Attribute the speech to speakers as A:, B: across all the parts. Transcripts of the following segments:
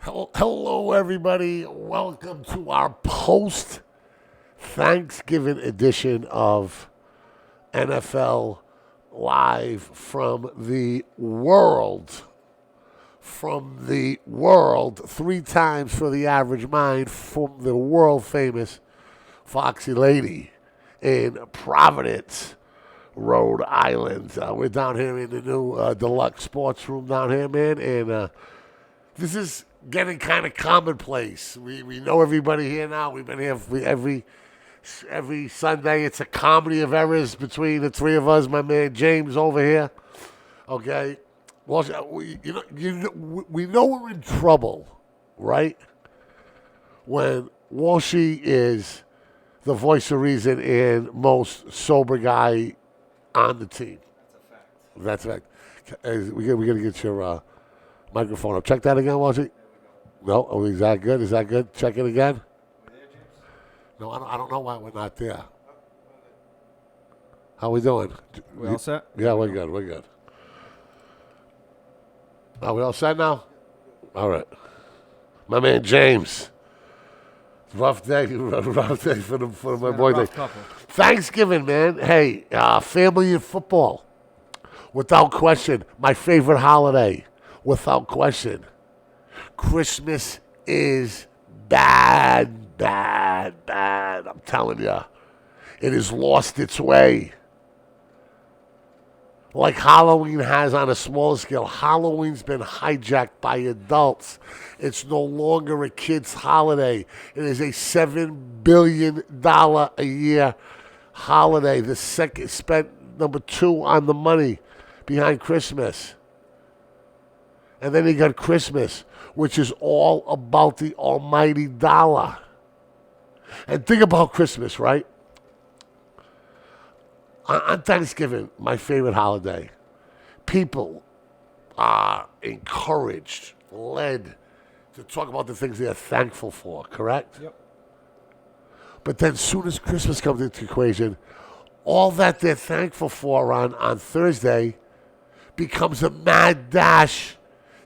A: Hello, everybody. Welcome to our post-Thanksgiving edition of NFL Live from the world. From the world, 3 times for the average mind, from the world-famous Foxy lady in Providence, Rhode Island. We're down here in the new deluxe sports room down here, man, and this is getting kind of commonplace. We know everybody here now. We've been here every Sunday. It's a comedy of errors between the three of us. My man James over here. Okay, well, we know we're in trouble, right? When Walshy is the voice of reason and most sober guy on the team. That's a fact. We got to get your microphone up. Check that again, Walshy. No, oh, is that good? Is that good? Check it again. No, I don't know why we're not there. How we doing?
B: We all set?
A: Yeah, we're good. We're good. Are we all set now? All right. My man James. Rough day for my boy day. Thanksgiving, man. Hey, family and football. Without question, my favorite holiday. Without question. Christmas is bad, bad, bad. I'm telling you. It has lost its way. Like Halloween has on a smaller scale. Halloween's been hijacked by adults. It's no longer a kid's holiday. It is a $7 billion a year holiday. The second spent number 2 on the money behind Christmas. And then you got Christmas, which is all about the almighty dollar. And think about Christmas, right? On Thanksgiving, my favorite holiday, people are encouraged, led to talk about the things they're thankful for, correct?
B: Yep.
A: But then soon as Christmas comes into the equation, all that they're thankful for on Thursday becomes a mad dash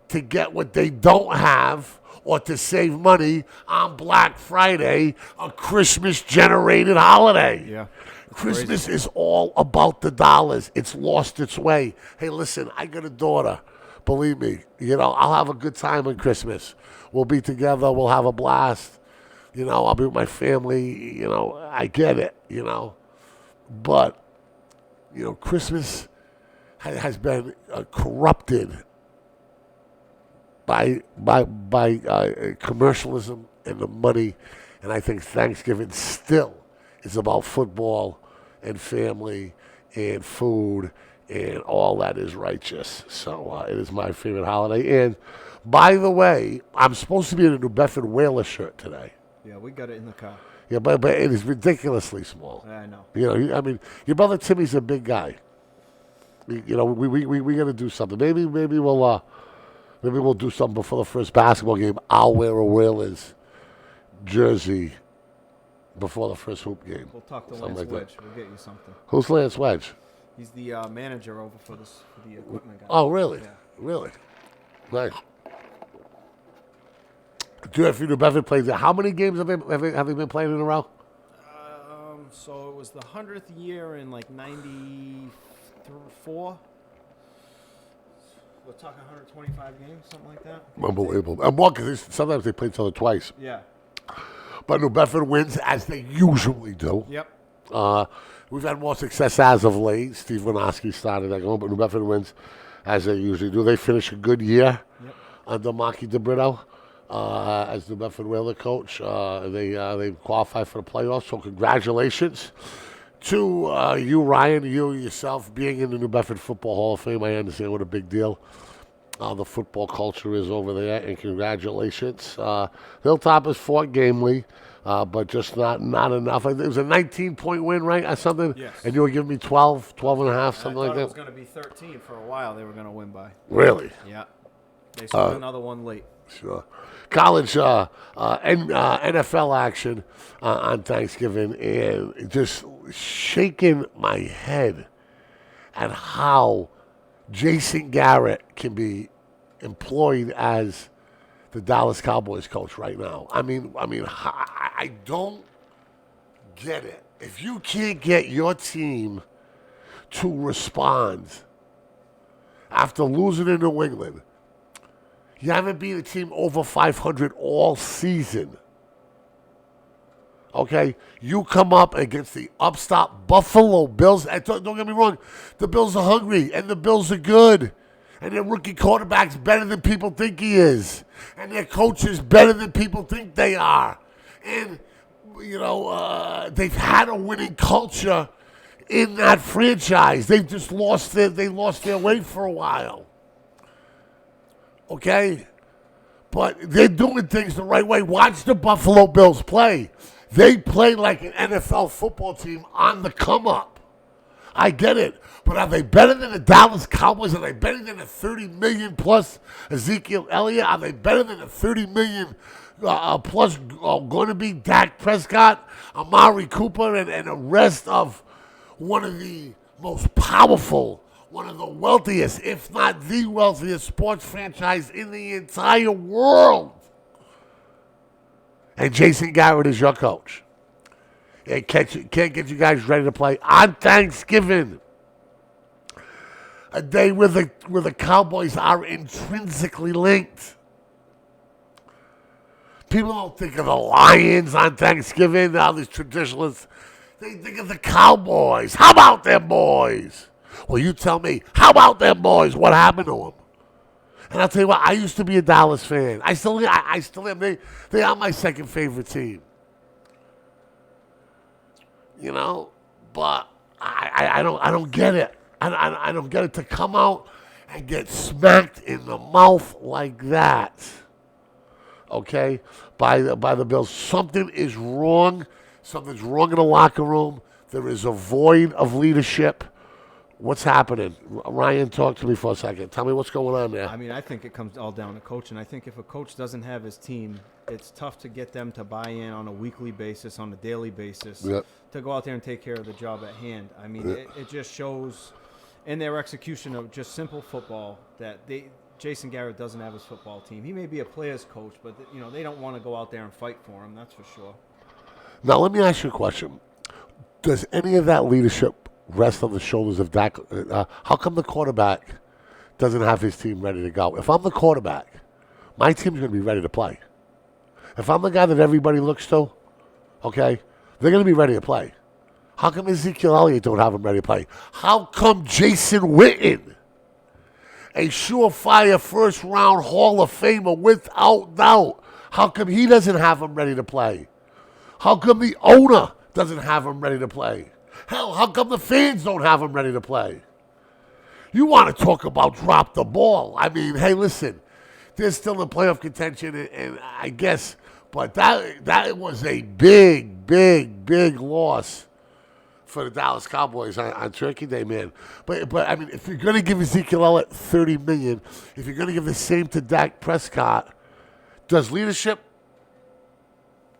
A: to get what they don't have or to save money on Black Friday, a Christmas-generated holiday.
B: Yeah.
A: Christmas is all about the dollars. It's lost its way. Hey, listen, I got a daughter. Believe me, I'll have a good time on Christmas. We'll be together. We'll have a blast. I'll be with my family. I get it, But, Christmas has been corrupted by commercialism and the money, and I think Thanksgiving still is about football and family and food and all that is righteous. So it is my favorite holiday. And by the way, I'm supposed to be in a New Bedford Whaler shirt today.
B: Yeah, we got it in the car.
A: Yeah, but it is ridiculously small.
B: I know.
A: Your brother Timmy's a big guy. We got to do something. Maybe we'll do something before the first basketball game. I'll wear a Whalers jersey before the first hoop game.
B: We'll talk to Lance Wedge. We'll get you something.
A: Who's Lance Wedge?
B: He's the manager over for the equipment guy.
A: Oh, really?
B: Yeah.
A: Really? Nice. Do you have New Bedford plays there? How many games have they been playing in a row?
B: So it was the 100th year in like 94. We're talking 125 games, something like that.
A: Unbelievable. And one, because sometimes they play each other twice.
B: Yeah.
A: But New Bedford wins as they usually do.
B: Yep.
A: We've had more success as of late. Steve Winoski started that going, but New Bedford wins as they usually do. They finish a good year under Marky DeBrito as New Bedford Whaler coach. They qualify for the playoffs, so congratulations to you, Ryan, you yourself, being in the New Bedford Football Hall of Fame. I understand what a big deal the football culture is over there, and congratulations. Hilltop is fought gamely, but just not enough. It was a 19-point win, right, or something?
B: Yes.
A: And you were giving me 12 and a half, something like that?
B: I thought it was going to be 13 for a while. They were going to win by.
A: Really?
B: Yeah. They scored another one late.
A: Sure. College NFL action on Thanksgiving, and just shaking my head at how Jason Garrett can be employed as the Dallas Cowboys coach right now. I don't get it. If you can't get your team to respond after losing in New England, you haven't beat a team over 500 all season. Okay? You come up against the upstart Buffalo Bills. And don't get me wrong, the Bills are hungry and the Bills are good. And their rookie quarterback's better than people think he is. And their coach is better than people think they are. And, they've had a winning culture in that franchise. They've just lost their way for a while. Okay? But they're doing things the right way. Watch the Buffalo Bills play. They play like an NFL football team on the come up. I get it. But are they better than the Dallas Cowboys? Are they better than the $30 million plus Ezekiel Elliott? Are they better than the $30 million plus going to be Dak Prescott, Amari Cooper, and the rest of one of the most powerful, one of the wealthiest, if not the wealthiest sports franchise in the entire world? And Jason Garrett is your coach. It can't get you guys ready to play on Thanksgiving, a day where the Cowboys are intrinsically linked. People don't think of the Lions on Thanksgiving, all these traditionalists. They think of the Cowboys. How about them boys? Well, you tell me, how about them boys? What happened to them? And I'll tell you what, I used to be a Dallas fan. I still am. They are my second favorite team. But I don't get it. I don't get it to come out and get smacked in the mouth like that. Okay? By the Bills. Something is wrong. Something's wrong in the locker room. There is a void of leadership. What's happening? Ryan, talk to me for a second. Tell me what's going on there.
B: I think it comes all down to coaching. I think if a coach doesn't have his team, it's tough to get them to buy in on a weekly basis, on a daily basis, to go out there and take care of the job at hand. It just shows in their execution of just simple football that Jason Garrett doesn't have his football team. He may be a player's coach, but they don't want to go out there and fight for him. That's for sure.
A: Now, let me ask you a question. Does any of that leadership rest on the shoulders of Dak? How come the quarterback doesn't have his team ready to go? If I'm the quarterback, my team's going to be ready to play. If I'm the guy that everybody looks to, okay, they're going to be ready to play. How come Ezekiel Elliott don't have him ready to play? How come Jason Witten, a surefire first-round Hall of Famer without doubt, how come he doesn't have him ready to play? How come the owner doesn't have him ready to play? Hell, how come the fans don't have him ready to play? You want to talk about drop the ball. Hey, listen, they're still in playoff contention, and I guess, but that was a big, big, big loss for the Dallas Cowboys on Turkey Day, man. But if you're going to give Ezekiel Elliott $30 million, if you're going to give the same to Dak Prescott, does leadership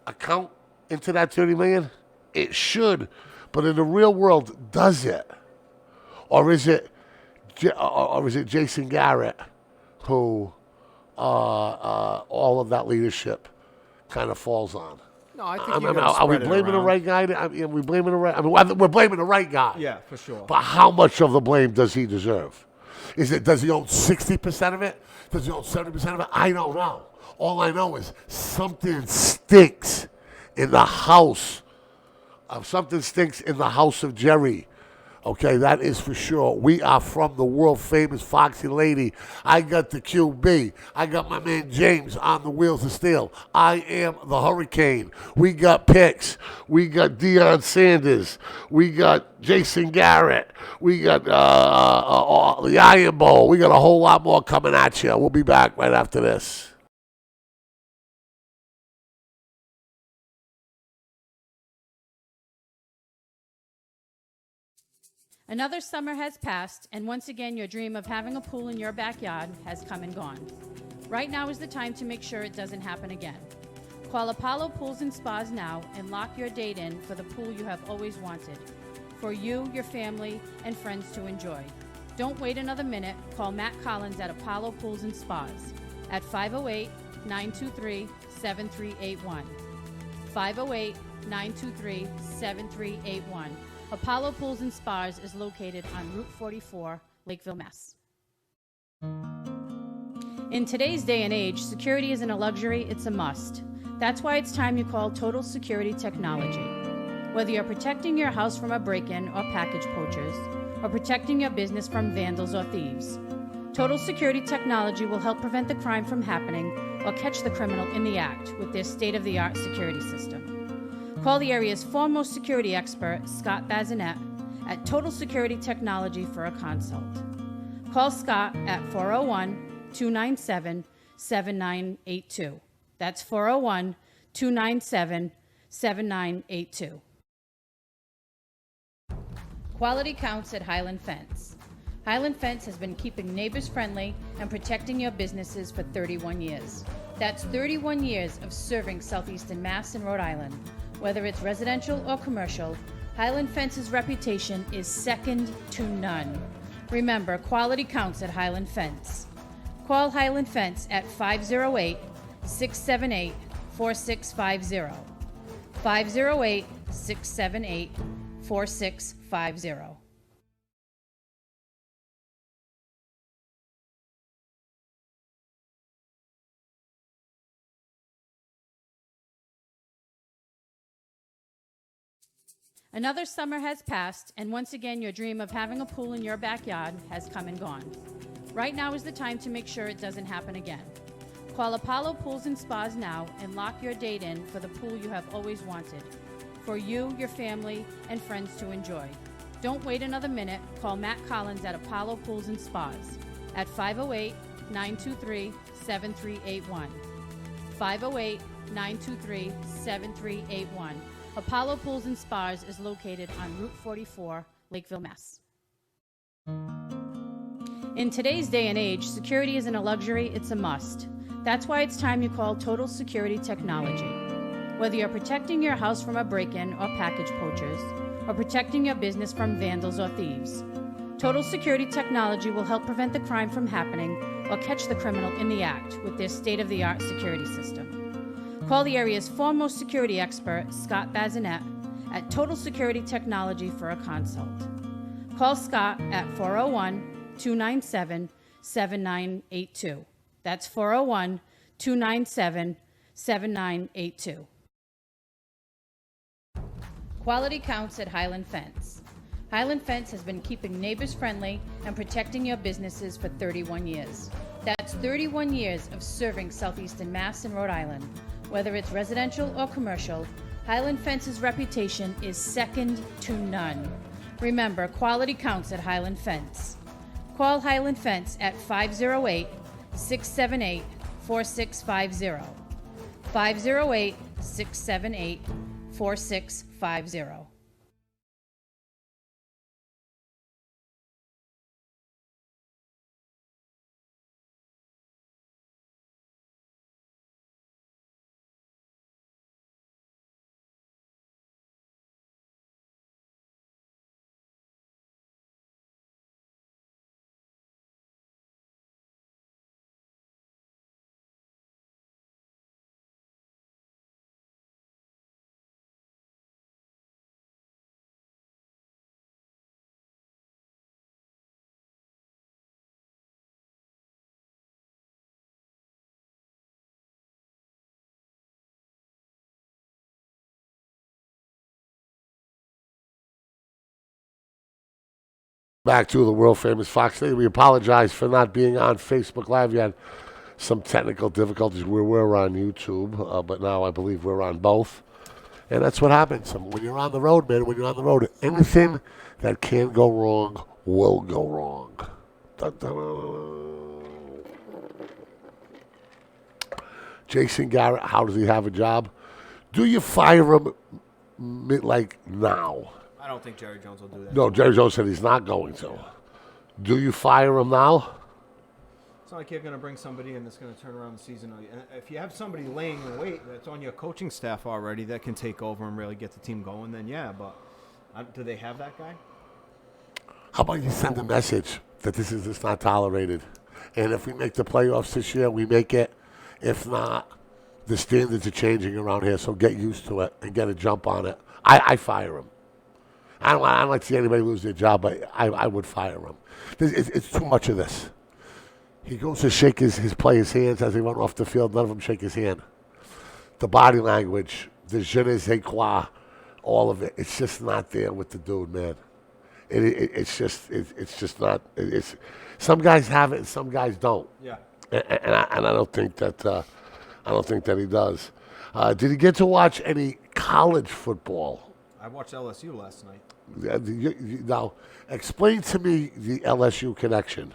A: account into that $30 million? It should. But in the real world, does it? Or is it Jason Garrett who all of that leadership kind of falls on?
B: No, I think
A: are we blaming the right guy? Are we blaming the right? We're blaming the right guy.
B: Yeah, for sure.
A: But how much of the blame does he deserve? Does he own 60% of it? Does he own 70% of it? I don't know. All I know is something stinks in the house. Something stinks in the house of Jerry. Okay, that is for sure. We are from the world-famous Foxy lady. I got the QB. I got my man James on the wheels of steel. I am the Hurricane. We got picks. We got Deion Sanders. We got Jason Garrett. We got the Iron Bowl. We got a whole lot more coming at you. We'll be back right after this.
C: Another summer has passed, and once again your dream of having a pool in your backyard has come and gone. Right now is the time to make sure it doesn't happen again. Call Apollo Pools and Spas now and lock your date in for the pool you have always wanted, for you, your family, and friends to enjoy. Don't wait another minute. Call Matt Collins at Apollo Pools and Spas at 508-923-7381. 508-923-7381. Apollo Pools and Spas is located on Route 44, Lakeville, Mass. In today's day and age, security isn't a luxury, it's a must. That's why it's time you call Total Security Technology. Whether you're protecting your house from a break-in or package poachers, or protecting your business from vandals or thieves, Total Security Technology will help prevent the crime from happening or catch the criminal in the act with their state-of-the-art security system. Call the area's foremost security expert, Scott Bazinet, at Total Security Technology for a consult. Call Scott at 401-297-7982. That's 401-297-7982. Quality counts at Highland Fence. Highland Fence has been keeping neighbors friendly and protecting your businesses for 31 years. That's 31 years of serving Southeastern Mass and Rhode Island. Whether it's residential or commercial, Highland Fence's reputation is second to none. Remember, quality counts at Highland Fence. Call Highland Fence at 508-678-4650. 508-678-4650. Another summer has passed, and once again, your dream of having a pool in your backyard has come and gone. Right now is the time to make sure it doesn't happen again. Call Apollo Pools and Spas now and lock your date in for the pool you have always wanted, for you, your family, and friends to enjoy. Don't wait another minute. Call Matt Collins at Apollo Pools and Spas at 508-923-7381. 508-923-7381. Apollo Pools and Spas is located on Route 44, Lakeville, Mass. In today's day and age, security isn't a luxury, it's a must. That's why it's time you call Total Security Technology. Whether you're protecting your house from a break-in or package poachers, or protecting your business from vandals or thieves, Total Security Technology will help prevent the crime from happening or catch the criminal in the act with their state-of-the-art security system. Call the area's foremost security expert, Scott Bazinet, at Total Security Technology for a consult. Call Scott at 401-297-7982. That's 401-297-7982. Quality counts at Highland Fence. Highland Fence has been keeping neighbors friendly and protecting your businesses for 31 years. That's 31 years of serving Southeastern Mass and Rhode Island. Whether it's residential or commercial, Highland Fence's reputation is second to none. Remember, quality counts at Highland Fence. Call Highland Fence at 508-678-4650. 508-678-4650.
A: Back to the world famous Foxy. We apologize for not being on Facebook Live. We had some technical difficulties. We were on YouTube, but now I believe we're on both. And that's what happens. When you're on the road, man, when you're on the road, anything that can go wrong will go wrong. Dun, dun. Jason Garrett, how does he have a job? Do you fire him like now?
B: I don't think Jerry Jones will do that.
A: No, Jerry Jones said he's not going to. Do you fire him now?
B: It's not like you're going to bring somebody in that's going to turn around the season. And if you have somebody laying in wait that's on your coaching staff already that can take over and really get the team going, then yeah. But do they have that guy?
A: How about you send a message that this is just not tolerated? And if we make the playoffs this year, we make it. If not, the standards are changing around here, so get used to it and get a jump on it. I fire him. I don't like to see anybody lose their job, but I would fire him. It's too much of this. He goes to shake his players' hands as they run off the field. None of them shake his hand. The body language, the je ne sais quoi, all of it. It's just not there with the dude, man. It's just not. Some guys have it and some guys don't.
B: Yeah.
A: And I don't think that he does. Did he get to watch any college football?
B: I watched LSU last night.
A: Now, explain to me the LSU connection.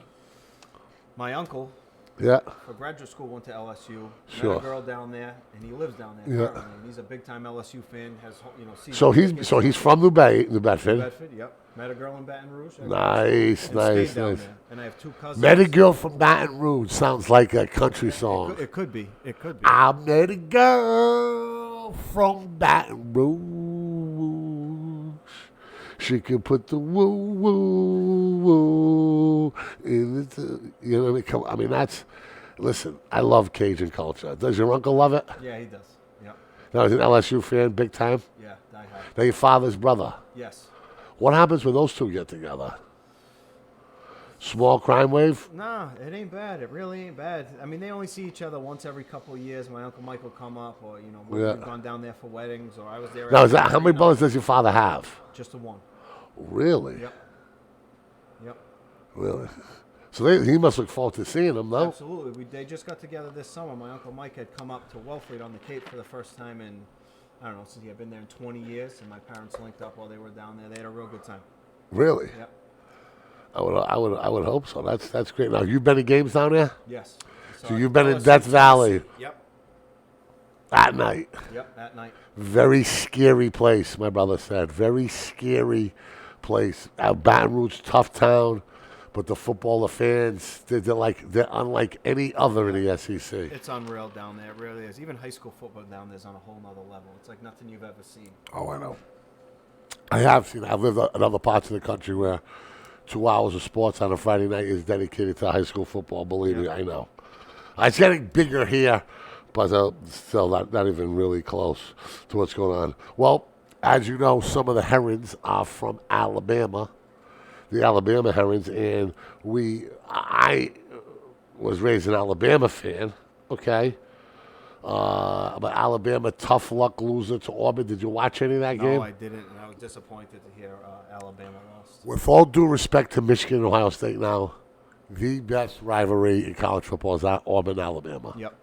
B: My uncle, for graduate school, went to LSU.
A: Sure.
B: Met a girl down there, and he lives down there.
A: Yeah.
B: Currently. And he's a big-time LSU fan. Has season
A: So he's from New Bedford.
B: Bedford. Yep. Met a girl in Baton Rouge.
A: Nice.
B: Down there. And I have 2 cousins.
A: Met a girl from Baton Rouge. Sounds like a country song.
B: It could be.
A: I met a girl from Baton Rouge. She could put the woo woo woo in the, you know what I mean? Listen, I love Cajun culture. Does your uncle love it?
B: Yeah, he does. Yep.
A: Now, he's an LSU fan, big time?
B: Yeah, die hard.
A: Now, your father's brother.
B: Yes.
A: What happens when those two get together? Small crime wave?
B: Nah, it ain't bad. It really ain't bad. I mean, they only see each other once every couple of years. My Uncle Mike will come up, or, we've gone down there for weddings, or I was there.
A: Now, how many brothers does your father have?
B: Just the one.
A: Really?
B: Yep.
A: Really? So he must look forward to seeing them, though.
B: Absolutely. They just got together this summer. My Uncle Mike had come up to Wellfleet on the Cape for the first time in, I don't know, since he had been there in 20 years, and my parents linked up while they were down there. They had a real good time.
A: Really?
B: Yep.
A: I would hope so. That's great. Now, you've been to games down there?
B: Yes.
A: So you've been in Death Valley?
B: Yep.
A: At night?
B: Yep, at night.
A: Very scary place, my brother said. Very scary place. Baton Rouge, tough town, but the fans, they're unlike any other in the SEC.
B: It's unreal down there. It really is. Even high school football down there is on a whole nother level. It's like nothing you've ever seen.
A: Oh, I know. I have seen. I've lived in other parts of the country where 2 hours of sports on a Friday night is dedicated to high school football. Believe me, I know. It's getting bigger here, but still not even really close to what's going on. Well, as you know, some of the Herons are from Alabama, the Alabama Herons, and I was raised an Alabama fan, okay? But Alabama, tough luck loser to Auburn. Did you watch any of that game?
B: No, I didn't, and I was disappointed to hear Alabama lost.
A: With all due respect to Michigan and Ohio State now, the best rivalry in college football is Auburn-Alabama.
B: Yep.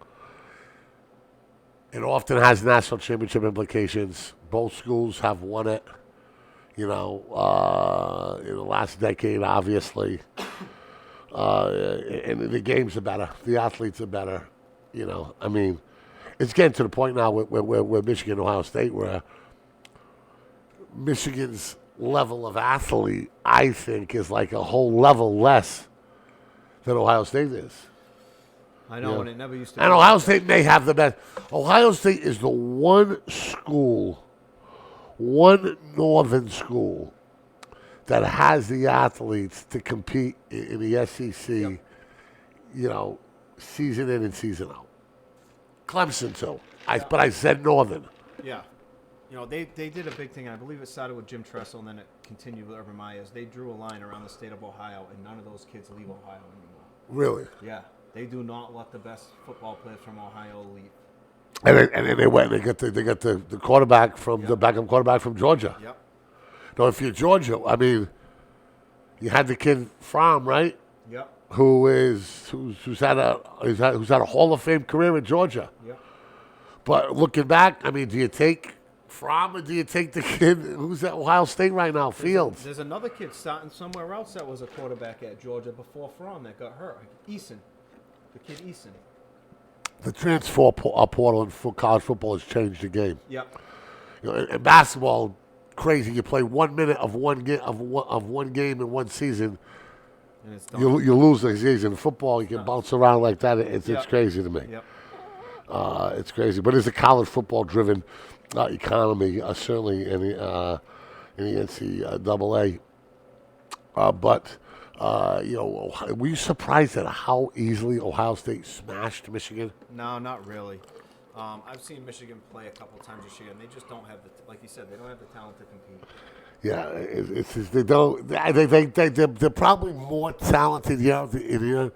A: It often has national championship implications. Both schools have won it, in the last decade, obviously. And the games are better. The athletes are better. I mean, it's getting to the point now where Michigan and Ohio State, where Michigan's level of athlete, I think, is like a whole level less than Ohio State is.
B: I know, and it never used to be.
A: And Ohio State may have the best. Ohio State is the one northern school that has the athletes to compete in the SEC, season in and season out. Clemson, too. But I said northern.
B: Yeah. They did a big thing. I believe it started with Jim Tressel, and then it continued with Urban Myers. They drew a line around the state of Ohio, and none of those kids leave Ohio anymore.
A: Really?
B: Yeah. They do not let the best football players from Ohio leave.
A: And then they went and they got the quarterback from the backup quarterback from Georgia.
B: Yep.
A: Now, if you're Georgia, I mean, you had the kid Fromm, right?
B: Yep.
A: Who's had a Hall of Fame career in Georgia.
B: Yep.
A: But looking back, I mean, do you take Fromm or do you take the kid who's at Ohio State right now, Fields?
B: There's another kid starting somewhere else that was a quarterback at Georgia before Fromm that got hurt. Eason. The kid Eason.
A: The transfer portal in college football has changed the game.
B: Yep.
A: In basketball, crazy. You play 1 minute of one game in one season,
B: and it's done.
A: you lose the season. In football, you can bounce around like that. It's crazy to me.
B: Yep.
A: It's crazy, but it's a college football-driven economy, certainly in the NCAA. Were you surprised at how easily Ohio State smashed Michigan?
B: No, not really. I've seen Michigan play a couple times this year, and they just don't have like you said, they don't have the talent to compete.
A: Yeah, it's just, they don't. They're probably more talented in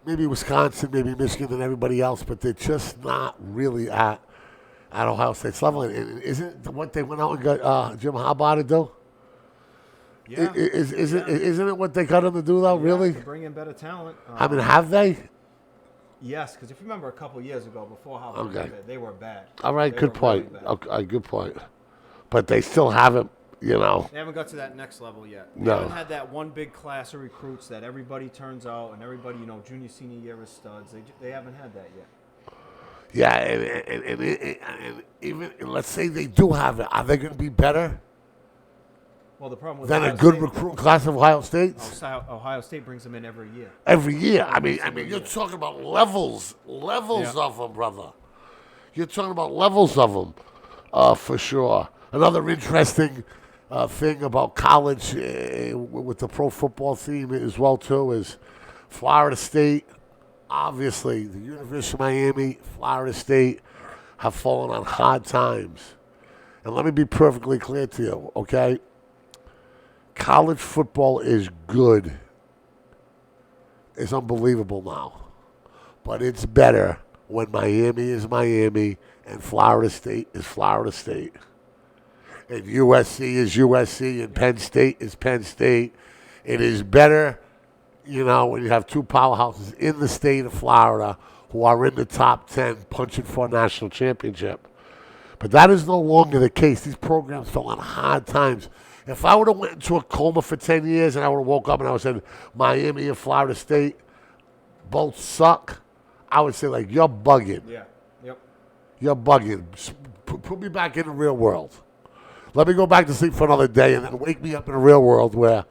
A: maybe Wisconsin, maybe Michigan than everybody else, but they're just not really at Ohio State's level. And isn't what they went out and got Jim Harbaugh to do?
B: Yeah.
A: Isn't it what they got him to do though?
B: Yeah,
A: really?
B: to bring in better talent.
A: I mean, have they?
B: Yes, because if you remember a couple years ago, before Harbaugh, they were bad.
A: All right, good point.
B: Really
A: Okay, good point. But they still haven't,
B: They haven't got to that next level yet. They haven't had that one big class of recruits that everybody turns out and everybody, junior, senior year is studs. They haven't had that yet.
A: Yeah, and even let's say they do have it, are they going to be better
B: Well, the problem with
A: than
B: Ohio
A: a good
B: State,
A: recruit class of Ohio State's?
B: Ohio State brings them in every year.
A: Every year. I mean, you're talking about levels of them, brother. You're talking about levels of them, for sure. Another interesting thing about college with the pro football theme as well too is Florida State. Obviously, the University of Miami, Florida State have fallen on hard times. And let me be perfectly clear to you, okay? College football is good. It's unbelievable now. But it's better when Miami is Miami and Florida State is Florida State. And USC is USC and Penn State is Penn State. It is better, when you have two powerhouses in the state of Florida who are in the top 10 punching for a national championship. But that is no longer the case. These programs fell on hard times. If I would have went into a coma for 10 years and I would have woke up and I would have said Miami and Florida State both suck, I would say, you're bugging.
B: Yeah. Yep.
A: You're bugging. Put me back in the real world. Let me go back to sleep for another day and then wake me up in the real world where,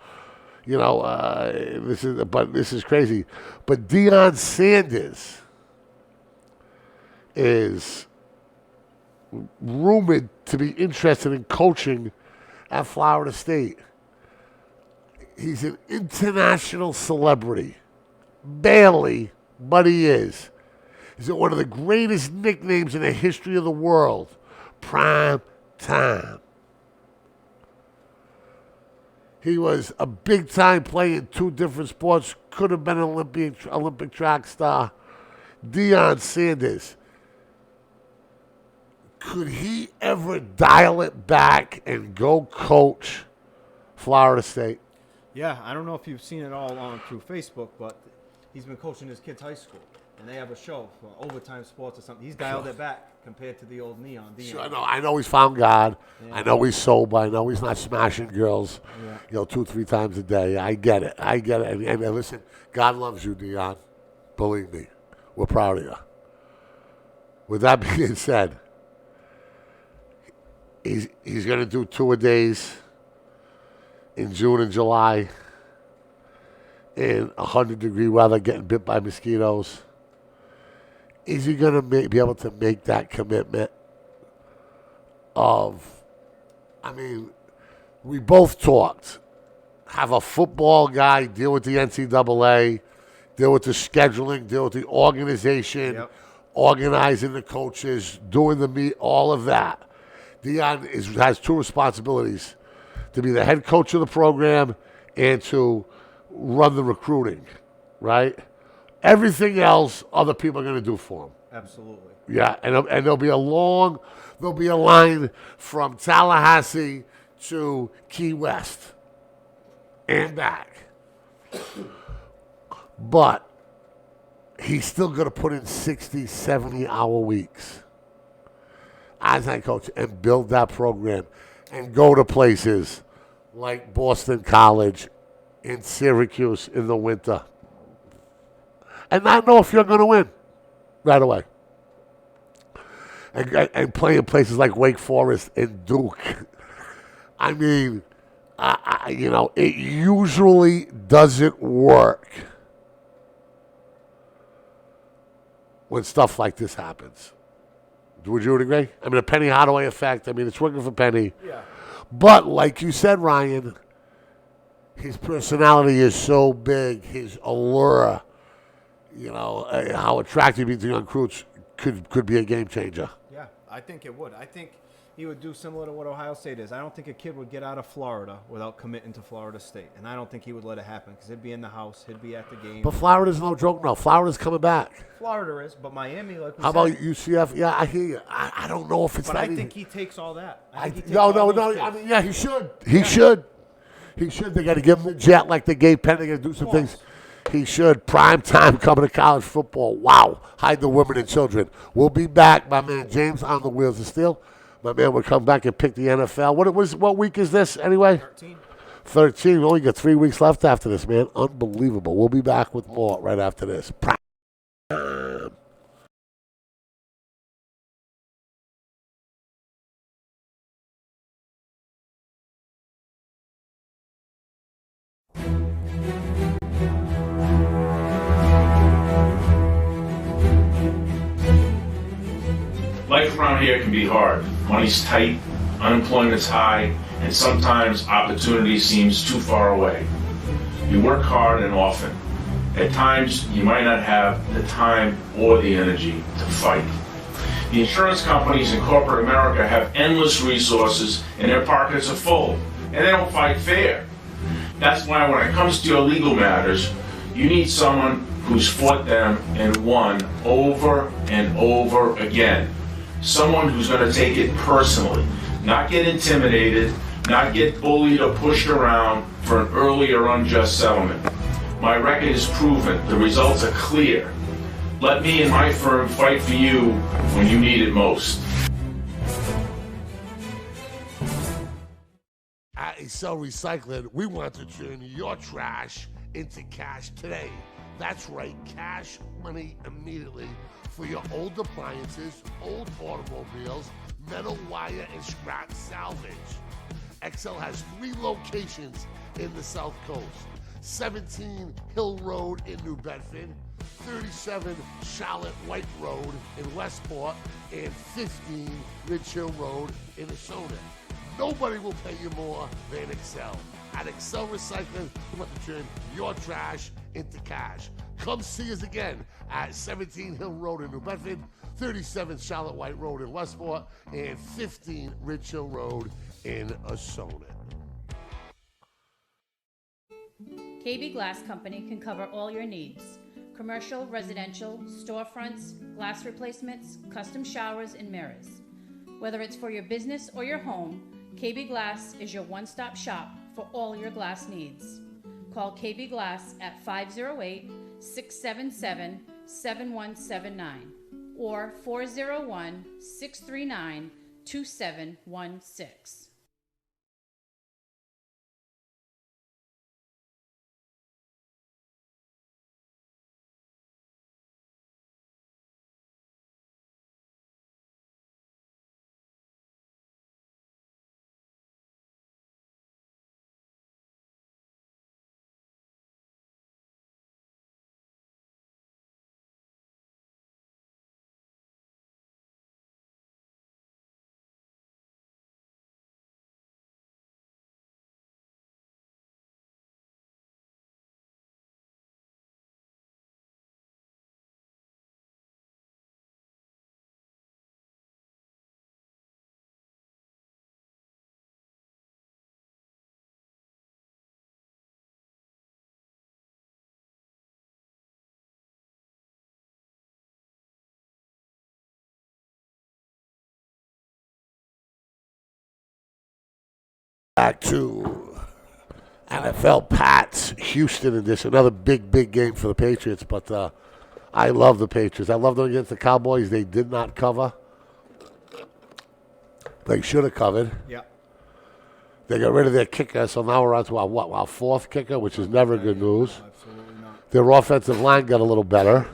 A: this is crazy. But Deion Sanders is rumored to be interested in coaching at Florida State. He's an international celebrity. Barely, but he is. He's got one of the greatest nicknames in the history of the world. Prime Time. He was a big-time player in two different sports. Could have been an Olympic track star. Deion Sanders. Could he ever dial it back and go coach Florida State?
B: Yeah, I don't know if you've seen it all through Facebook, but he's been coaching his kids' high school, and they have a show for Overtime Sports or something. He's dialed it back compared to the old Neon.
A: Sure, I know he's found God. Yeah. I know he's sober. I know he's not smashing girls, 2-3 times a day. I get it. And listen, God loves you, Deion. Believe me, we're proud of you. With that being said, he's going to do tour-a-days in June and July in 100-degree weather, getting bit by mosquitoes. Is he going to be able to make that commitment we both talked. Have a football guy deal with the NCAA, deal with the scheduling, deal with the organization, organizing the coaches, doing the meet, all of that. Deion has two responsibilities: to be the head coach of the program and to run the recruiting, right? Everything else, other people are going to do for him.
B: Absolutely.
A: Yeah, and there'll be a line from Tallahassee to Key West and back. But he's still going to put in 60, 70-hour weeks as head coach and build that program and go to places like Boston College and Syracuse in the winter and not know if you're going to win right away. And play in places like Wake Forest and Duke. I mean, it usually doesn't work when stuff like this happens. Would you agree? I mean, a Penny Hardaway effect. I mean, it's working for Penny.
B: Yeah.
A: But like you said, Ryan, His personality is so big. His allure, how attractive he's to young recruits could be a game changer.
B: Yeah, I think it would. I think he would do similar to what Ohio State is. I don't think a kid would get out of Florida without committing to Florida State. And I don't think he would let it happen because he'd be in the house. He'd be at the game.
A: But Florida's no joke now. Florida's coming back.
B: Florida is, but Miami, like we
A: How
B: said.
A: about UCF? Yeah, I hear you. I don't know if it's
B: But
A: that
B: I
A: easy.
B: think he takes all that.
A: No. I mean, yeah, he should. He should. He should. They got to give him the jet like they gave Penn. They got to do some things. He should. Prime time coming to college football. Wow. Hide the women and children. We'll be back. My man James on the Wheels of Steel. My man will come back and pick the NFL. What week is this anyway? 13. We only got 3 weeks left after this, man. Unbelievable. We'll be back with more right after this. Prime time.
D: Life around here can be hard. Money's tight, unemployment's high, and sometimes opportunity seems too far away. You work hard and often. At times, you might not have the time or the energy to fight. The insurance companies in corporate America have endless resources and their pockets are full, and they don't fight fair. That's why when it comes to your legal matters, you need someone who's fought them and won over and over again. Someone who's going to take it personally, not get intimidated, not get bullied or pushed around for an early or unjust settlement. My record is proven. The results are clear. Let me and my firm fight for you when you need it most.
A: At Excel Recycling, we want to turn your trash into cash today. That's right, cash money immediately for your old appliances, old automobiles, metal wire, and scrap salvage. Excel has 3 locations in the South Coast. 17 Hill Road in New Bedford, 37 Charlotte White Road in Westport, and 15 Ridge Hill Road in Asona. Nobody will pay you more than Excel. At Excel Recycling, we want to turn your trash into cash. Come see us again at 17 Hill Road in New Bedford, 37 Charlotte White Road in Westport, and 15 Ridge Hill Road in Asona.
C: KB Glass Company can cover all your needs. Commercial, residential, storefronts, glass replacements, custom showers, and mirrors. Whether it's for your business or your home, KB Glass is your one-stop shop for all your glass needs. Call KB Glass at 508-677-7179 or 401-639-2716.
A: Back to NFL Pats, Houston edition. Another big game for the Patriots, but I love the Patriots. I love them against the Cowboys. They did not cover. They should have covered.
B: Yeah.
A: They got rid of their kicker, so now we're on to our fourth kicker, which is never good news.
B: Absolutely not.
A: Their offensive line got a little better.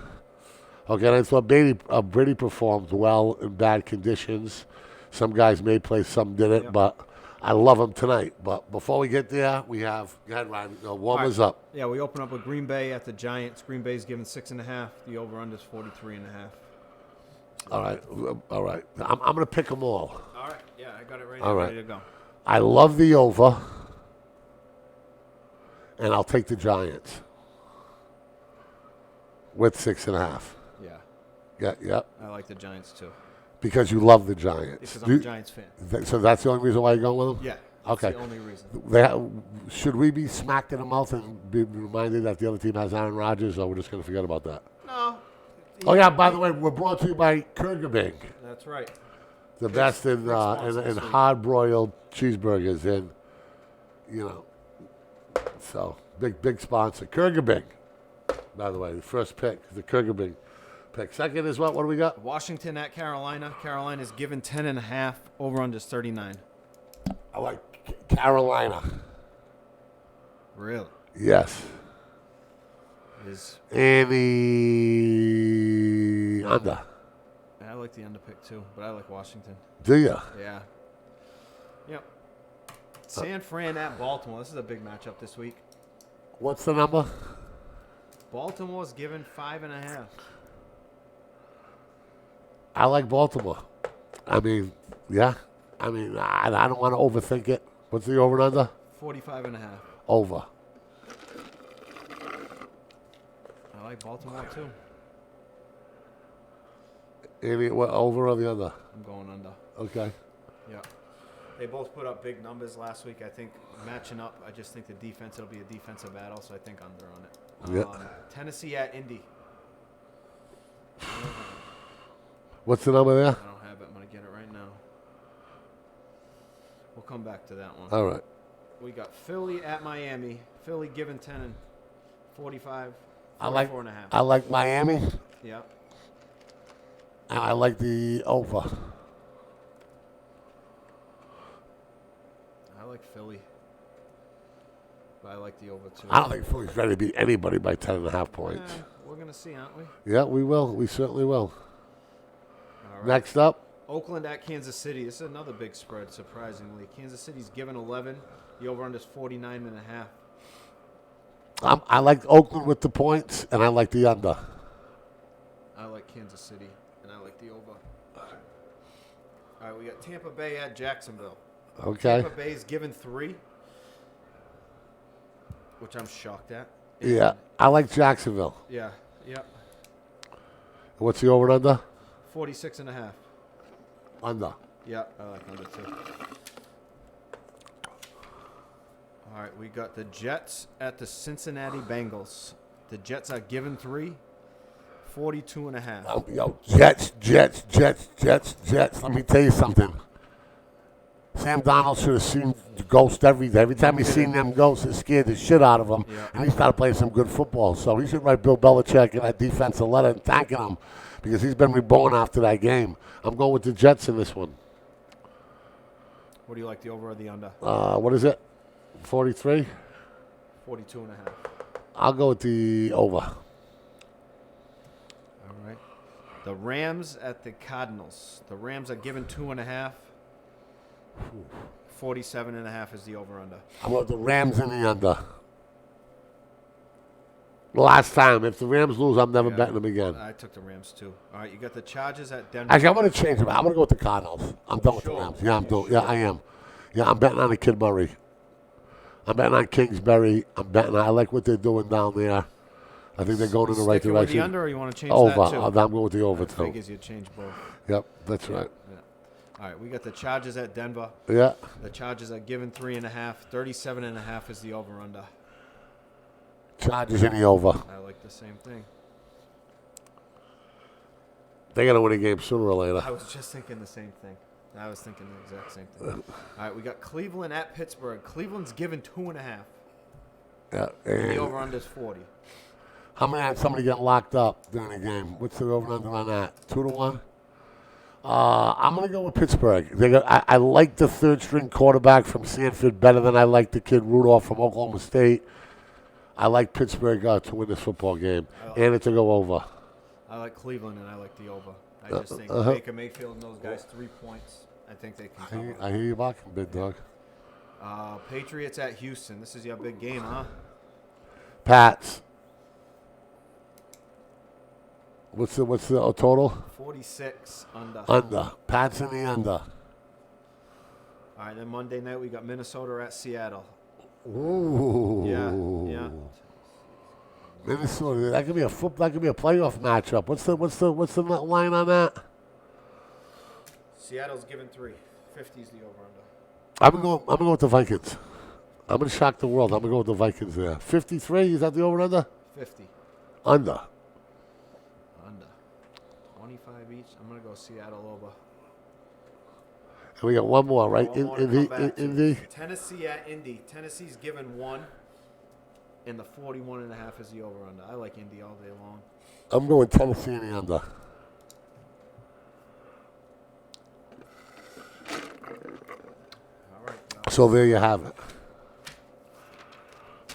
A: Okay, I thought Brady performed well in bad conditions. Some guys may play, some didn't, but I love them tonight. But before we get there, we have, go ahead, Ryan, warm us up.
B: Yeah, we open up with Green Bay at the Giants. Green Bay's given 6.5. The over-under is 43.5.
A: All right. I'm going to pick them all.
B: All right. Yeah, I got it
A: All right.
B: ready to go.
A: I love the over. And I'll take the Giants with 6.5.
B: Yeah.
A: Yeah.
B: I like the Giants too.
A: Because you love the Giants.
B: Because I'm a Giants fan.
A: So that's the only reason why you're going with them?
B: Yeah. That's
A: Okay.
B: the only reason.
A: Should we be smacked in the mouth and be reminded that the other team has Aaron Rodgers, or we're just going to forget about that?
B: No.
A: Oh, yeah, by the way, we're brought to you by Kurgabing.
B: That's right.
A: The best in hard-broiled cheeseburgers. And, so big sponsor. Kurgabing, by the way, the first pick, the Kurgabing pick. Second is what? What do we got?
B: Washington at Carolina. Carolina's given 10.5. Over-under 39.
A: I like Carolina.
B: Really?
A: Yes. And the under.
B: I like the under pick too, but I like Washington.
A: Do you?
B: Yeah. Yep. San Fran at Baltimore. This is a big matchup this week.
A: What's the number?
B: Baltimore's given 5.5.
A: I like Baltimore. I mean, yeah. I mean, I don't want to overthink it. What's the over and under?
B: 45.5.
A: Over.
B: I like Baltimore too.
A: Any over or the under?
B: I'm going under.
A: Okay.
B: Yeah. They both put up big numbers last week. I think matching up, I just think the defense, it'll be a defensive battle, so I think under on it.
A: Yeah.
B: Tennessee at Indy.
A: What's the number there?
B: I don't have it. I'm going to get it right now. We'll come back to that one.
A: All right.
B: We got Philly at Miami. Philly given 10 and 45.
A: I like
B: 4.5.
A: I like Miami.
B: Yeah.
A: And I like the over.
B: I like Philly. But I like the over too.
A: I don't think Philly's ready to beat anybody by 10.5 points.
B: We're going to see, aren't we?
A: Yeah, we will. We certainly will.
B: All right.
A: Next up.
B: Oakland at Kansas City. This is another big spread, surprisingly. Kansas City's given 11. The over-under is 49.5.
A: I like Oakland with the points, and I like the under.
B: I like Kansas City, and I like the over. All right, we got Tampa Bay at Jacksonville.
A: Okay.
B: Tampa Bay's given 3, which I'm shocked at.
A: Yeah, I like Jacksonville.
B: Yeah, yep.
A: What's the over and under?
B: 46.5.
A: Under.
B: Yeah, I like under too. All right, we got the Jets at the Cincinnati Bengals. The Jets are given 3, 42.5.
A: Yo, Jets. Let me tell you something. Sam Donald should have seen the ghost every day. Every time he's seen them ghosts, it scared the shit out of him.
B: Yeah.
A: And he started playing some good football. So he should write Bill Belichick and that defense a letter thanking him because he's been reborn after that game. I'm going with the Jets in this one.
B: What do you like, the over or the under?
A: What is it? 43?
B: 42.5.
A: I'll go with the over.
B: All right. The Rams at the Cardinals. The Rams are given 2.5. 47.5 is the over-under.
A: I'm going with the Rams in the under. Last time, if the Rams lose, I'm never betting them again.
B: I took the Rams too. All right, you got the Chargers at Denver.
A: Actually, I'm going to change it. I'm going to go with the Cardinals. I'm done with the Rams. Yeah, I'm doing. Yeah, I am. Yeah, I'm betting on the Kid Murray. I'm betting on Kingsbury. I like what they're doing down there. I think they're going in the right
B: Sticking
A: direction.
B: with the under, or you want to change
A: over.
B: that too?
A: I'm going with the over too.
B: Figures you change both.
A: Yep, that's right.
B: Yeah. All right, we got the Chargers at Denver.
A: Yeah.
B: The Chargers are given 3.5. 37.5 is the over/under.
A: Chargers in the over.
B: I like the same thing.
A: They're going to win a game sooner or later.
B: I was just thinking the same thing. I was thinking the exact same thing. All right, we got Cleveland at Pittsburgh. Cleveland's given 2.5.
A: Yeah.
B: The over/under is 40.
A: How many had somebody get locked up during the game? What's the over/under on that? 2-1. I'm going to go with Pittsburgh. I like the third-string quarterback from Sanford better than I like the kid Rudolph from Oklahoma State. I like Pittsburgh to win this football game, and it to go over.
B: I like Cleveland, and I like the over. I just think Baker Mayfield and those guys 3 points. I think they can cover.
A: I hear you barking, big dog.
B: Patriots at Houston. This is your big game, huh?
A: Pats. What's the total?
B: 46 under.
A: Under. Pats in the under.
B: All right, then Monday night we got Minnesota at Seattle.
A: Ooh.
B: Yeah.
A: Minnesota. That could be a playoff matchup. What's the line on that?
B: Seattle's given 3. 50's the over/under.
A: I'm gonna go with the Vikings. I'm gonna shock the world. I'm gonna go with the Vikings there. 53. Is that the over under?
B: 50.
A: Under.
B: 25 each. I'm gonna go Seattle over.
A: And we got one more, right?
B: One more to come back to.
A: Indy.
B: Tennessee at Indy. Tennessee's given 1, and the 41.5 is the over/under. I like Indy all day long.
A: I'm going Tennessee in the under.
B: All right.
A: So there you have it.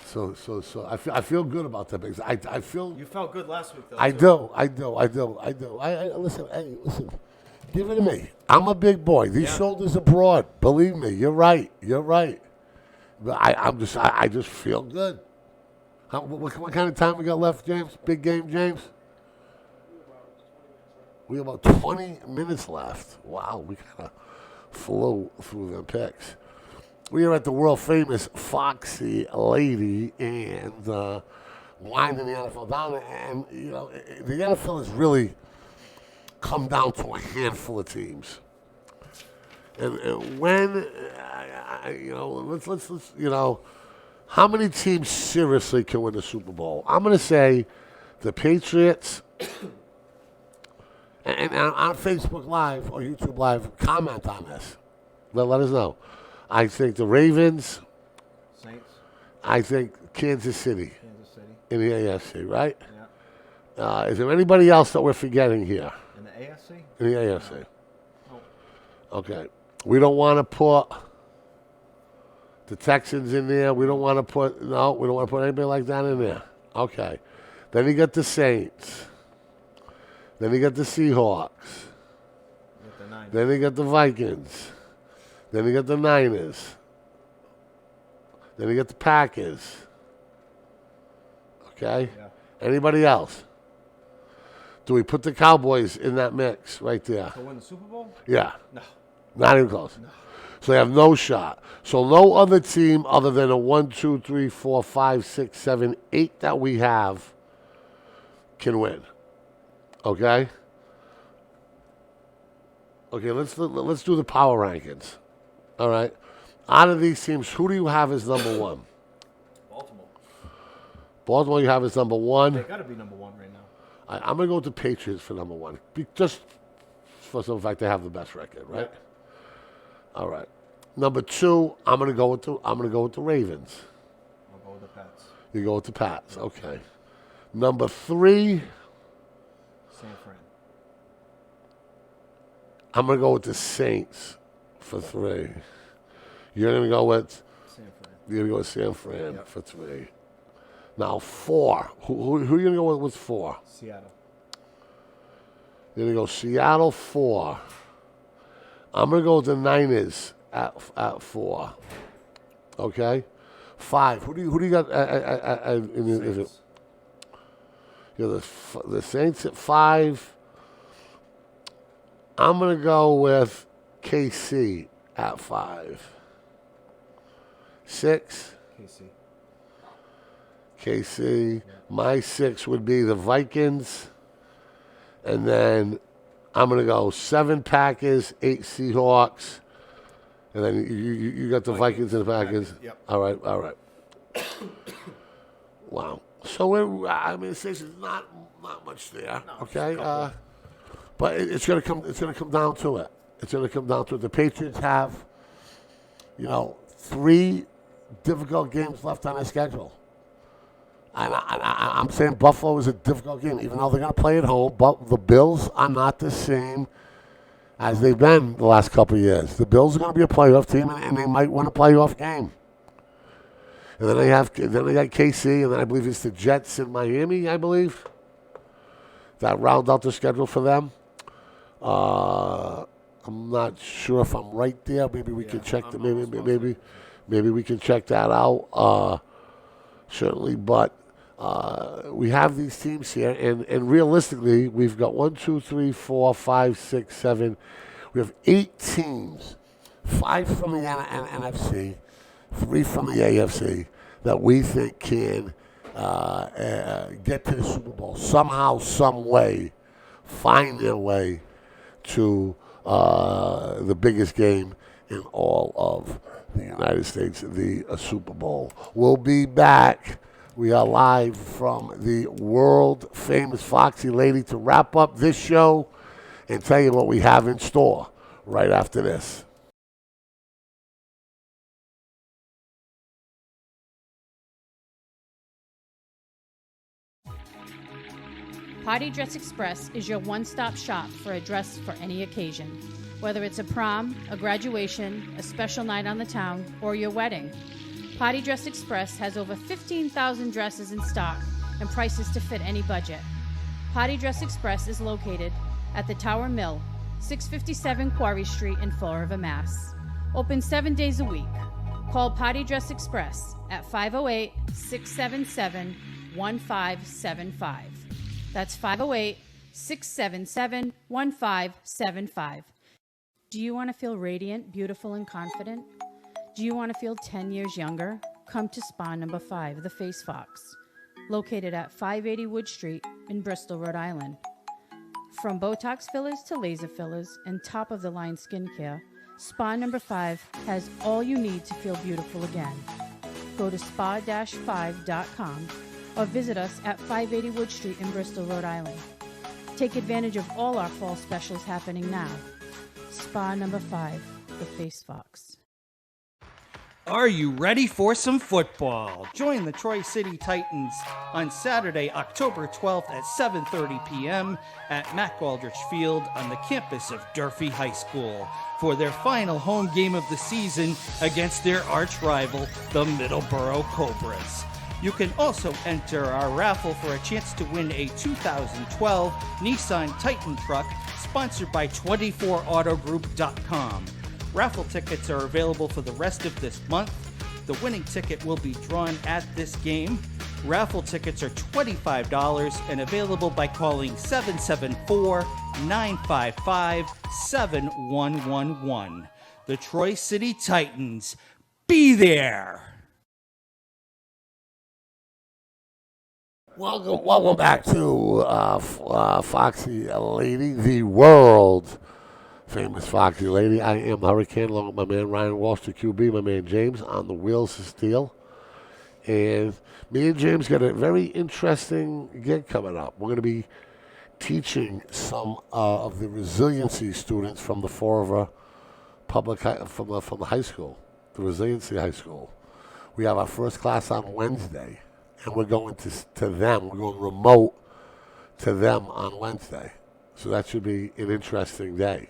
A: So I feel good about that because I feel.
B: You felt good last week, though.
A: I do. Listen. Give it to me. I'm a big boy. These shoulders are broad. Believe me, you're right. But I just feel good. What kind of time we got left, James? Big game, James? We have about 20 minutes left. Wow, we kind of flew through them picks. We are at the world famous Foxy Lady and winding the NFL down. And, the NFL has really come down to a handful of teams. And when, let's how many teams seriously can win the Super Bowl? I'm going to say the Patriots, and on Facebook Live or YouTube Live, comment on this. Let us know. I think the Ravens.
B: Saints.
A: I think Kansas City. In the AFC, right?
B: Yeah.
A: Is there anybody else that we're forgetting here?
B: In the AFC?
A: In the AFC.
B: No.
A: Okay. We don't want to put the Texans in there. We don't want to put anybody like that in there. Okay. Then you got the Saints. Then you got the Seahawks. Then you got the Vikings. Then you got the Niners. Then you got the Packers. Okay?
B: Yeah.
A: Anybody else? Do we put the Cowboys in that mix right there?
B: To win the Super Bowl?
A: Yeah.
B: No.
A: Not even close.
B: No.
A: So they have no shot. So no other team other than a 1, 2, 3, 4, 5, 6, 7, 8 that we have can win. Okay? Okay, let's do the power rankings. All right? Out of these teams, who do you have as number 1?
B: Baltimore.
A: Baltimore you have as number 1.
B: They got to be number 1 right now.
A: I'm going to go with the Patriots for number 1. Just for some fact they have the best record, right?
B: Yeah.
A: All right. Number 2, I'm going to go with the Ravens.
B: I'll go with the Pats.
A: You go with the Pats. Okay. Number 3,
B: San Fran.
A: I'm going to go with the Saints for 3. You're going to go with
B: San Fran.
A: You're going to go with San Fran for 3. Now 4. Who are you going to go with 4?
B: Seattle.
A: You're going to go Seattle 4. I'm going to go with the Niners at 4. Okay? 5. Who do you got? Is it? You're the Saints at 5. I'm going to go with KC at 5. 6. KC. My 6 would be the Vikings. And then I'm going to go 7 Packers, 8 Seahawks. And then you got the Vikings and the Packers.
B: Yep.
A: All right. Wow. So it's not much there.
B: No,
A: okay. But it's gonna come down to it. It's gonna come down to it. The Patriots have, 3 difficult games left on their schedule. And I'm saying Buffalo is a difficult game, even though they're going to play at home. But the Bills are not the same as they've been the last couple of years. The Bills are going to be a playoff team, and they might win a playoff game. And then they got KC, and then I believe it's the Jets in Miami, I believe, that round out the schedule for them. I'm not sure if I'm right there. Maybe we can check that. Maybe we can check that out. Certainly, but we have these teams here, and realistically, we've got 1, 2, 3, 4, 5, 6, 7. We have 8 teams, 5 from the NFC, 3 from the AFC that we think can get to the Super Bowl somehow, some way, find their way to the biggest game in all of the United States, the Super Bowl. We'll be back. We are live from the world famous Foxy Lady to wrap up this show and tell you what we have in store right after this.
C: Party Dress Express is your one-stop shop for a dress for any occasion. Whether it's a prom, a graduation, a special night on the town, or your wedding. Party Dress Express has over 15,000 dresses in stock and prices to fit any budget. Party Dress Express is located at the Tower Mill, 657 Quarry Street in Fall River, Mass. Open 7 days a week. Call Party Dress Express at 508-677-1575. That's 508-677-1575. Do you want to feel radiant, beautiful, and confident? Do you want to feel 10 years younger? Come to Spa Number 5, The Face Fox, located at 580 Wood Street in Bristol, Rhode Island. From Botox fillers to laser fillers and top-of-the-line skincare, Spa Number 5 has all you need to feel beautiful again. Go to spa-5.com or visit us at 580 Wood Street in Bristol, Rhode Island. Take advantage of all our fall specials happening now. Spa Number 5, The Face Fox.
E: Are you ready for some football? Join the Troy City Titans on Saturday, October 12th at 7:30 p.m. at Matt Aldrich Field on the campus of Durfee High School for their final home game of the season against their arch rival, the Middleborough Cobras. You can also enter our raffle for a chance to win a 2012 Nissan Titan truck sponsored by 24autogroup.com. Raffle tickets are available for the rest of this month. The winning ticket will be drawn at this game. Raffle tickets are $25 and available by calling 774-955-7111. The Troy City Titans. Be there!
A: Welcome back to Foxy Lady, the world famous Foxy Lady. I am Hurricane, along with my man Ryan Walsh, the QB, my man James on the wheels of steel. And me and James got a very interesting gig coming up. We're going to be teaching some of the resiliency students from the Fall River from the high school, the Resiliency High School. We have our first class on Wednesday. And we're going to them. We're going remote to them on Wednesday. So that should be an interesting day.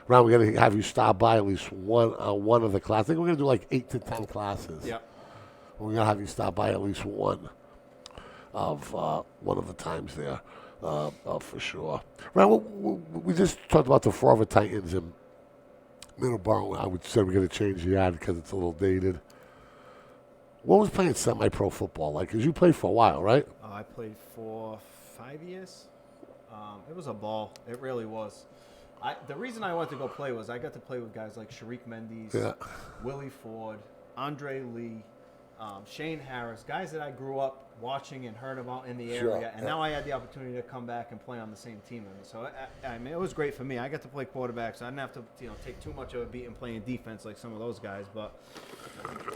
A: Ron, we're going to have you stop by at least one of the classes. I think we're going to do like 8 to 10 classes.
B: Yep.
A: We're going to have you stop by at least one of the times there, for sure. Ron, we just talked about the Fall River Titans and Middleborough. I would say we're going to change the ad because it's a little dated. What was playing semi-pro football like? Because you played for a while, right?
B: I played for 5 years. It was a ball. It really was. The reason I wanted to go play was I got to play with guys like Sharik Mendes, Willie Ford, Andre Lee, Shane Harris, guys that I grew up watching and heard about in the area. And now I had the opportunity to come back and play on the same team. And so I mean, it was great for me. I got to play quarterback, so I didn't have to take too much of a beat in playing defense like some of those guys. But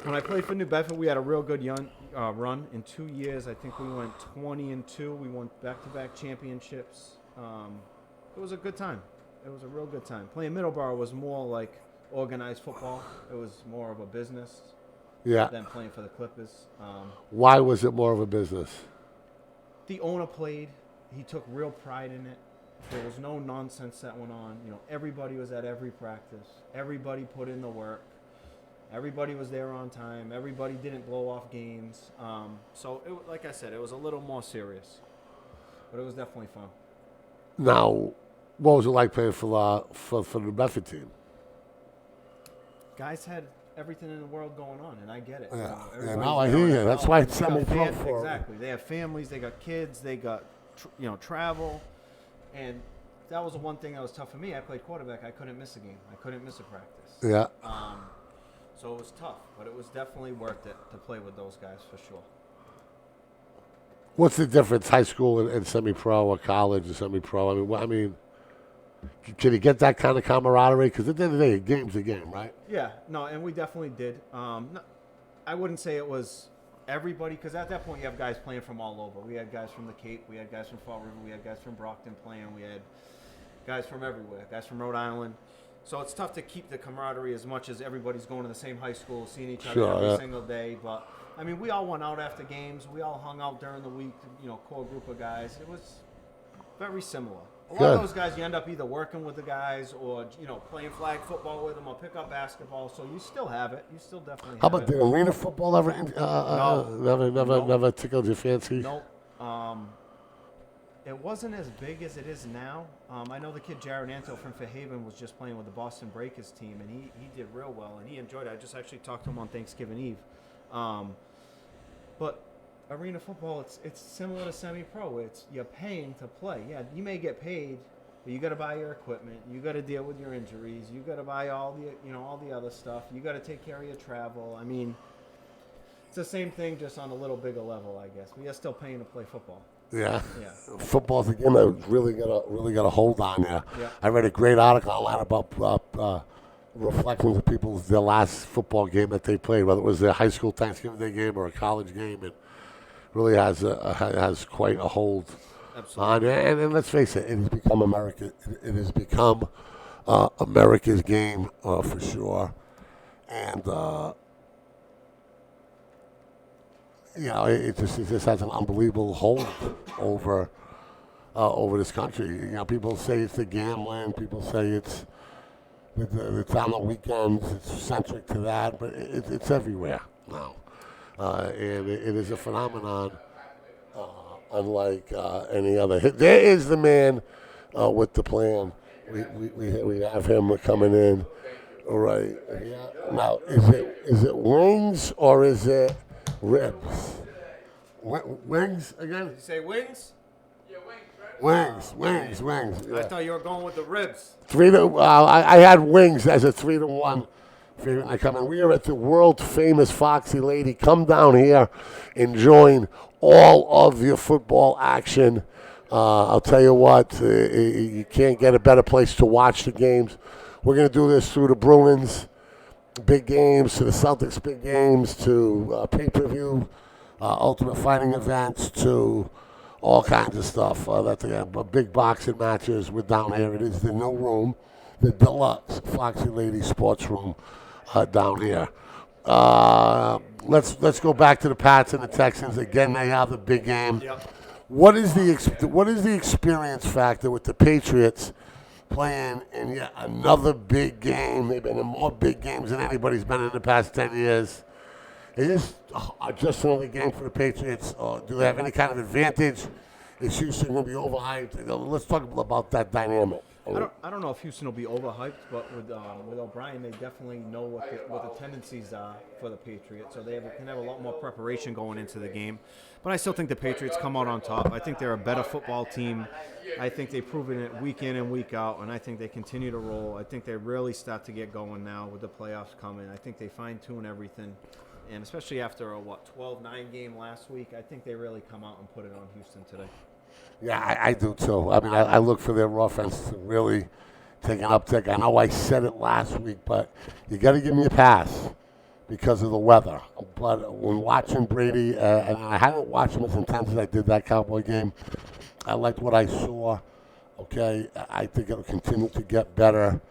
B: when I played for New Bedford, we had a real good run. In 2 years, I think we went 20-2. We won back-to-back championships. It was a good time. It was a real good time. Playing Middleborough was more like organized football. It was more of a business than playing for the Clippers.
A: Why was it more of a business?
B: The owner played. He took real pride in it. There was no nonsense that went on. Everybody was at every practice. Everybody put in the work. Everybody was there on time. Everybody didn't blow off games. So, like I said, it was a little more serious. But it was definitely fun.
A: Now, what was it like playing for the New Bedford team?
B: Guys had everything in the world going on, and I get it.
A: Yeah, now I hear you. That's why it's semi-pro for
B: exactly. They have families. They got kids. They got travel, and that was the one thing that was tough for me. I played quarterback. I couldn't miss a game. I couldn't miss a practice.
A: Yeah.
B: So it was tough, but it was definitely worth it to play with those guys for sure.
A: What's the difference, high school and semi-pro, or college and semi-pro? Can you get that kind of camaraderie? Because at the end of the day, a game's a game, right?
B: Yeah, no, and we definitely did. I wouldn't say it was everybody, because at that point you have guys playing from all over. We had guys from the Cape, we had guys from Fall River, we had guys from Brockton playing, we had guys from everywhere, guys from Rhode Island. So it's tough to keep the camaraderie as much as everybody's going to the same high school, seeing each other every single day. But, I mean, we all went out after games. We all hung out during the week, core group of guys. It was very similar. A lot of those guys, you end up either working with the guys or, playing flag football with them or pick up basketball. So you still have it. You still definitely have it.
A: How about the arena football ever?
B: No.
A: Never tickled your fancy?
B: Nope. It wasn't as big as it is now. I know the kid Jared Anto from Fairhaven was just playing with the Boston Breakers team, and he did real well, and he enjoyed it. I just actually talked to him on Thanksgiving Eve. But arena football, it's similar to semi-pro. You're paying to play. Yeah, you may get paid, but you got to buy your equipment. You got to deal with your injuries. You got to buy all the other stuff. You got to take care of your travel. I mean, it's the same thing, just on a little bigger level, I guess. But you're still paying to play football.
A: Yeah. Football's a game that really got a hold on there. Yeah. I read a great article online about reflecting to their last football game that they played, whether it was their high school Thanksgiving Day game or a college game. It really has quite a hold on it. And let's face it, it has become America. It has become America's game for sure. And it just has an unbelievable hold over this country. People say it's the gambling. People say it's on the weekends. It's centric to that, but it's everywhere now, and it is a phenomenon unlike any other. There is the man with the plan. We have him coming in. All right. Yeah. Now, is it wings or is it ribs? Wings again?
B: Did you say wings?
A: Yeah, wings. Yeah.
B: I thought you were going with the ribs.
A: I had wings as a 3-1 favorite. I come in. We are at the world famous Foxy Lady. Come down here and join all of your football action. I'll tell you what, you can't get a better place to watch the games. We're going to do this through the Bruins big games, to the Celtics big games, to pay-per-view, ultimate fighting events, to all kinds of stuff. Big boxing matches. We're down here. It is the No Room, the deluxe Foxy Lady Sports Room down here. Let's go back to the Pats and the Texans again. They have the big game.
B: Yep.
A: What is the experience factor with the Patriots playing in yet another big game? They've been in more big games than anybody's been in the past 10 years. Is this just another game for the Patriots, or do they have any kind of advantage? Is Houston going to be overhyped? Let's talk about that dynamic.
B: I don't know if Houston will be overhyped, but with O'Brien, they definitely know what the tendencies are for the Patriots, so they can have a lot more preparation going into the game. But I still think the Patriots come out on top. I think they're a better football team. I think they've proven it week in and week out, and I think they continue to roll. I think they really start to get going now with the playoffs coming. I think they fine-tune everything, and especially after a 12-9 game last week, I think they really come out and put it on Houston today.
A: Yeah, I do too. I mean, I look for their offense to really take an uptick. I know I said it last week, but you got to give me a pass because of the weather. But when watching Brady, and I haven't watched him as intense as I did that Cowboy game, I liked what I saw. Okay, I think it'll continue to get better.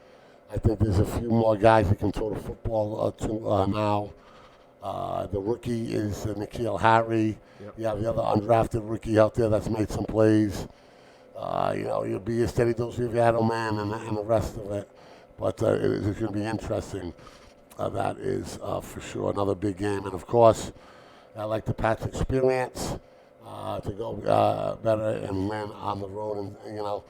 A: I think there's a few more guys that can throw the football to now. The rookie is N'Keal Harry. Yep. You have the other undrafted rookie out there that's made some plays. You'll be a steady dose of Edelman and the rest of it. But it's going to be interesting. That is for sure another big game. And, of course, I like the Pats experience to go better and win on the road. And,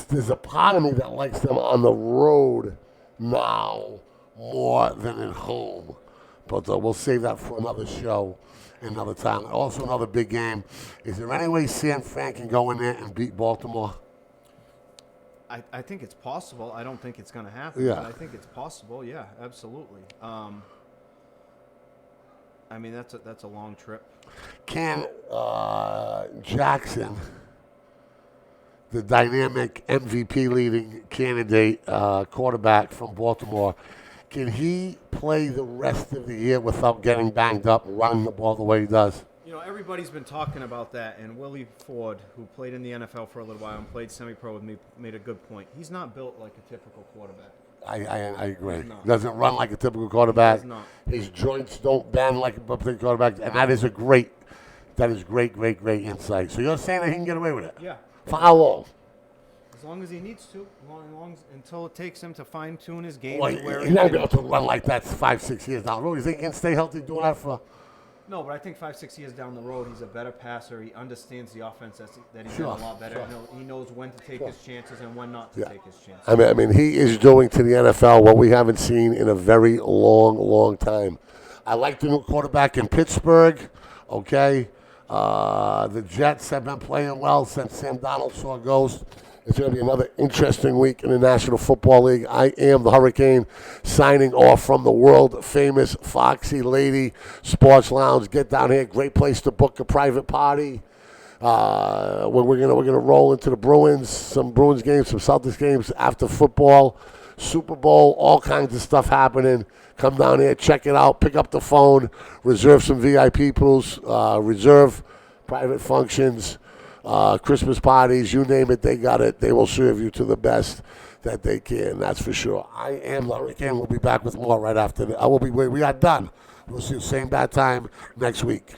A: there's a part of me that likes them on the road now more than at home. But we'll save that for another show, another time. Also, another big game. Is there any way San Fran can go in there and beat Baltimore?
B: I think it's possible. I don't think it's going to happen. Yeah. But I think it's possible. Yeah, absolutely. I mean, that's a long trip.
A: Can Jackson, the dynamic MVP leading candidate quarterback from Baltimore, can he play the rest of the year without getting banged up and running the ball the way he does?
B: You know, everybody's been talking about that, and Willie Ford, who played in the NFL for a little while and played semi-pro with me, made a good point. He's not built like a typical quarterback.
A: I agree. Doesn't run like a typical quarterback.
B: He does not.
A: His joints don't bend like a typical quarterback, and that is great insight. So you're saying that he can get away with it?
B: Yeah.
A: For how long?
B: As long as he needs to, until it takes him to fine-tune his game.
A: Well, he's not be able to run like that 5-6 years down the road. You think he can stay healthy doing that for?
B: No, but I think 5-6 years down the road, he's a better passer. He understands the offense that he's
A: Sure,
B: done a lot better.
A: sure.
B: He knows when to take his chances and when not to take his chances.
A: I mean, he is doing to the NFL what we haven't seen in a very long time. I like the new quarterback in Pittsburgh. Okay, the Jets have been playing well since Sam Darnold saw a ghost. It's going to be another interesting week in the National Football League. I am the Hurricane, signing off from the world-famous Foxy Lady Sports Lounge. Get down here. Great place to book a private party. We're gonna roll into the Bruins, some Bruins games, some Celtics games after football, Super Bowl, all kinds of stuff happening. Come down here, check it out, pick up the phone, reserve some VIP pools, reserve private functions. Christmas parties, you name it, they got it. They will serve you to the best that they can. That's for sure. I am the Hurricane. We'll be back with more right after. We are done. We'll see you same bad time next week.